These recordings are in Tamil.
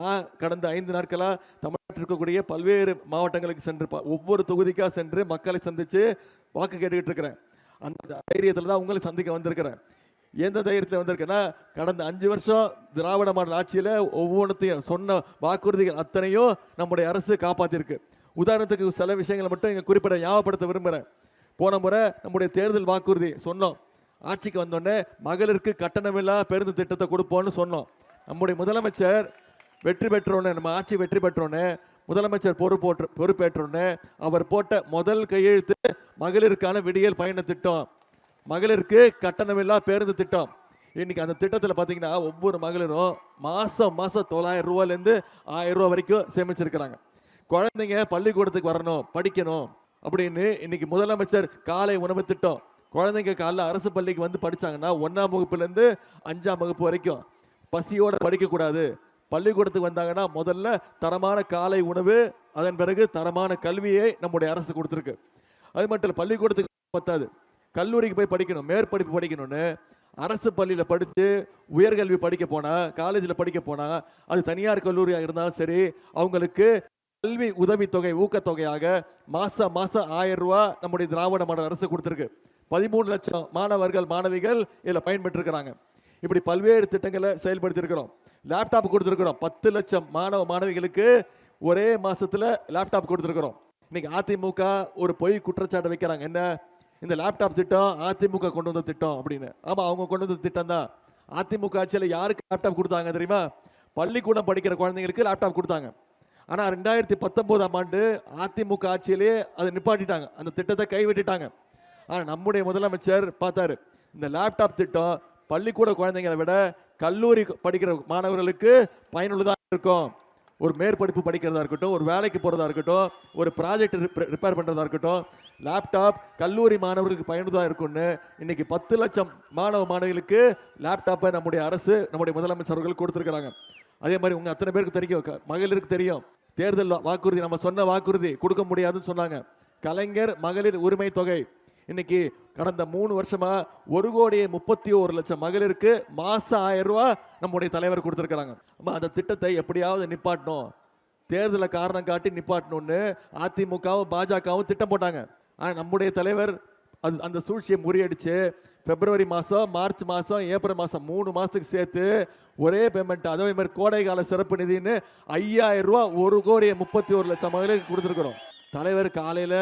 நான் கடந்த 5 நாட்களா தமிழ்நாட்டில் இருக்கக்கூடிய பல்வேறு மாவட்டங்களுக்கு சென்று ஒவ்வொரு தொகுதிக்கா சென்று மக்களை சந்திச்சு வாக்கு கேட்டுக்கிட்டு இருக்கிறேன். அந்த தைரியத்தில் தான் உங்களை சந்திக்க வந்திருக்கிறேன். எந்த தைரியத்தில் வந்திருக்கேன்னா, கடந்த 5 வருஷம் திராவிட மாடல் ஆட்சியில் ஒவ்வொன்றத்தையும் சொன்ன வாக்குறுதிகள் அத்தனையும் நம்முடைய அரசு காப்பாற்றிருக்கு. உதாரணத்துக்கு சில விஷயங்களை மட்டும் இங்கே குறிப்பிட ஞாபகப்படுத்த விரும்புகிறேன். போன முறை நம்முடைய தேர்தல் வாக்குறுதி சொன்னோம். ஆட்சிக்கு வந்தோடனே மகளிருக்கு கட்டணமில்லா பேருந்து திட்டத்தை கொடுப்போம்னு சொன்னோம். நம்முடைய முதலமைச்சர் வெற்றி பெற்றோன்னே, நம்ம ஆட்சி வெற்றி பெற்றோன்னே, முதலமைச்சர் பொறுப்பேற்றோன்னே அவர் போட்ட முதல் கையெழுத்து மகளிருக்கான விடியல் பயண திட்டம், மகளிருக்கு கட்டணமில்லா பேருந்து திட்டம். இன்னைக்கு அந்த திட்டத்தில் பார்த்தீங்கன்னா ஒவ்வொரு மகளிரும் மாதம் 900 ரூபாயிலேருந்து 1000 ரூபா வரைக்கும் சேமிச்சிருக்கிறாங்க. குழந்தைங்க பள்ளிக்கூடத்துக்கு வரணும், படிக்கணும் அப்படின்னு இன்னைக்கு முதலமைச்சர் காலை உணவு திட்டம். குழந்தைங்க காலைல அரசு பள்ளிக்கு வந்து படித்தாங்கன்னா 1ஆம் வகுப்புலேருந்து 5ஆம் வகுப்பு வரைக்கும் பசியோடு படிக்கக்கூடாது. பள்ளிக்கூடத்துக்கு வந்தாங்கன்னா முதல்ல தரமான காலை உணவு, அதன் பிறகு தரமான கல்வியை நம்முடைய அரசு கொடுத்துருக்கு. அது மட்டும் இல்லை, பள்ளிக்கூடத்துக்கு பத்தாது, கல்லூரிக்கு போய் படிக்கணும், மேற்படிப்பு படிக்கணும்னு அரசு பள்ளியில் படித்து உயர்கல்வி படிக்க போனால், காலேஜில் படிக்க போனால், அது தனியார் கல்லூரியாக இருந்தாலும் சரி, அவங்களுக்கு கல்வி உதவித்தொகை ஊக்கத்தொகையாக மாதம் 1000 ரூபா நம்முடைய திராவிட மாடல் அரசு கொடுத்துருக்கு. 13 லட்சம் மாணவர்கள் மாணவிகள் இதில் பயன்பெற்றிருக்கிறாங்க. இப்படி பல்வேறு திட்டங்களை செயல்படுத்தியிருக்கிறோம். லேப்டாப் கொடுத்துருக்குறோம். 10 லட்சம் மாணவ மாணவிகளுக்கு ஒரே மாதத்தில் லேப்டாப் கொடுத்துருக்குறோம். இன்னைக்கு அதிமுக ஒரு பொய் குற்றச்சாட்டை வைக்கிறாங்க. என்ன, இந்த லேப்டாப் திட்டம் அதிமுக கொண்டு வந்த திட்டம் அப்படின்னு. ஆமாம், அவங்க கொண்டு வந்த திட்டம் தான். அதிமுக ஆட்சியில் யாருக்கு லேப்டாப் கொடுத்தாங்க தெரியுமா? பள்ளிக்கூடம் படிக்கிற குழந்தைங்களுக்கு லேப்டாப் கொடுத்தாங்க. ஆனால் 2019ஆம் ஆண்டு அதிமுக ஆட்சியிலேயே அதை நிப்பாட்டிட்டாங்க, அந்த திட்டத்தை கைவிட்டுட்டாங்க. ஆனால் நம்முடைய முதலமைச்சர் பார்த்தாரு, இந்த லேப்டாப் திட்டம் பள்ளிக்கூட குழந்தைங்களை விட கல்லூரி படிக்கிற மாணவர்களுக்கு பயனுள்ளதாக இருக்கும். ஒரு மேற்படிப்பு படிக்கிறதா இருக்கட்டும், ஒரு வேலைக்கு போகிறதா இருக்கட்டும், ஒரு ப்ராஜெக்ட் ரிப்பேர் பண்ணுறதா இருக்கட்டும், லேப்டாப் கல்லூரி மாணவர்களுக்கு பயனுள்ளதாக இருக்கும்னு இன்னைக்கு 10 லட்சம் மாணவ மாணவிகளுக்கு லேப்டாப்பை நம்முடைய அரசு, நம்முடைய முதலமைச்சர் அவர்கள் கொடுத்துருக்குறாங்க. அதே மாதிரி உங்கள் அத்தனை பேருக்கு தெரியும், மகளிருக்கு தெரியும், தேர்தல் வாக்குறுதி நம்ம சொன்ன வாக்குறுதி கொடுக்க முடியாதுன்னு சொன்னாங்க. கலைஞர் மகளிர் உரிமை தொகை இன்னைக்கு கடந்த 3 வருஷமா 1,31,00,000 மகளிருக்கு மாசம் 1000 ரூபா நம்முடைய தலைவர் கொடுத்துருக்காங்க. அந்த திட்டத்தை எப்படியாவது நிப்பாட்டணும், தேர்தலை காரணம் காட்டி நிப்பாட்டணும்னு அதிமுகவும் பாஜகவும் திட்டம் போட்டாங்க. ஆனால் நம்முடைய தலைவர் அந்த சூழ்ச்சியை முறியடிச்சு பிப்ரவரி மாதம், மார்ச் மாதம், ஏப்ரல் மாதம் 3 மாதத்துக்கு சேர்த்து ஒரே பேமெண்ட், அதே மாதிரி கோடை கால சிறப்பு நிதினு 5000 ரூபா 1,31,00,000 மகளிருக்கு கொடுத்துருக்குறோம். தலைவர் காலையில்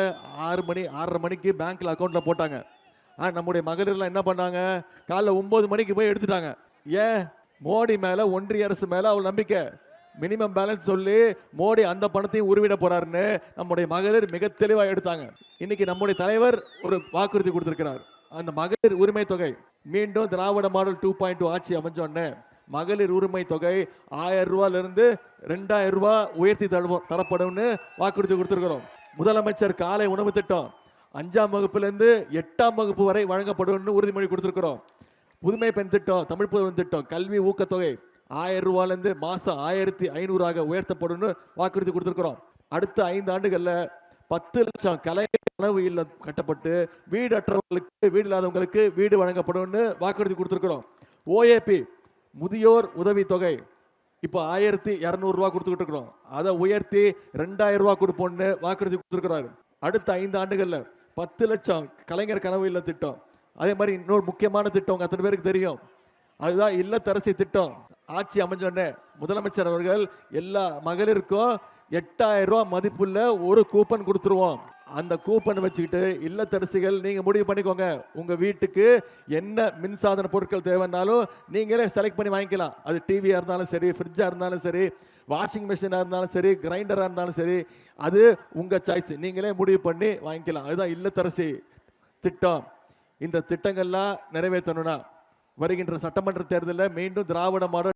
6 மணி 6:30 மணிக்கு பேங்க்கில் அக்கௌண்ட்டில் போட்டாங்க. ஆனால் நம்முடைய மகளிர்லாம் என்ன பண்ணாங்க, காலைல 9 மணிக்கு போய் எடுத்துட்டாங்க. ஏன்? மோடி மேலே, ஒன்றிய அரசு மேலே அவள் நம்பிக்கை. மினிமம் பேலன்ஸ் சொல்லி மோடி அந்த பணத்தையும் உருவிட போறாருன்னு நம்முடைய மகளிர் மிக தெளிவாக எடுத்தாங்க. இன்னைக்கு நம்முடைய தலைவர் ஒரு வாக்குறுதி கொடுத்திருக்கிறார். அந்த மகளிர் உரிமை தொகை மீண்டும் திராவிட மாடல் 2.2 ஆட்சி அமைஞ்சோடனே மகளிர் உரிமை தொகை 1000 ரூபாயிலிருந்து 2000 ரூபா உயர்த்தி தரப்படும்னு வாக்குறுதி கொடுத்திருக்கிறோம். முதலமைச்சர் காலை உணவு திட்டம் 5ஆம் வகுப்புலேருந்து 8ஆம் வகுப்பு வரை வழங்கப்படும் உறுதிமொழி கொடுத்திருக்கிறோம். புதுமை பெண் திட்டம், தமிழ் புதுமை திட்டம், கல்வி ஊக்கத்தொகை 1000 ரூபாயிலிருந்து மாதம் 1500 உயர்த்தப்படும் வாக்குறுதி கொடுத்திருக்கிறோம். அடுத்த 5 ஆண்டுகளில் 10 லட்சம் கனவு இல்லம் கட்டப்பட்டு வீடற்றவர்களுக்கு, வீடு இல்லாதவங்களுக்கு வீடு வழங்கப்படும் வாக்குறுதி கொடுத்திருக்கிறோம். ஓஏபி முதியோர் உதவி தொகை இப்போ 1200 ரூபா கொடுத்துக்கிட்டு இருக்கிறோம். அதை உயர்த்தி 2000 ரூபா கொடுப்போம்னு வாக்குறுதி கொடுத்துருக்கிறாரு. அடுத்த 5 ஆண்டுகளில் 10 லட்சம் கலைஞர் கனவு இல்ல திட்டம். அதே மாதிரி இன்னொரு முக்கியமான திட்டம் அத்தனை பேருக்கு தெரியும், அதுதான் இல்லத்தரசி திட்டம். ஆட்சி அமைஞ்சோடனே முதலமைச்சர் அவர்கள் எல்லா மகளிருக்கும் 8000 ரூபா மதிப்புள்ள ஒரு கூப்பன் கொடுத்துருவோம். அந்த கூப்பன் வச்சுக்கிட்டு இல்லத்தரசிகள் நீங்கள் முடிவு பண்ணிக்கோங்க, உங்கள் வீட்டுக்கு என்ன மின்சாதன பொருட்கள் தேவைன்னாலும் நீங்களே செலக்ட் பண்ணி வாங்கிக்கலாம். அது டிவியாக இருந்தாலும் சரி, ஃப்ரிட்ஜாக இருந்தாலும் சரி, வாஷிங் மிஷினாக இருந்தாலும் சரி, கிரைண்டராக இருந்தாலும் சரி, அது உங்கள் சாய்ஸ், நீங்களே முடிவு பண்ணி வாங்கிக்கலாம். அதுதான் இல்லத்தரசி திட்டம். இந்த திட்டங்கள்லாம் நிறைவேற்றணும்னா வருகின்ற சட்டமன்ற தேர்தலில் மீண்டும் திராவிட மாடல்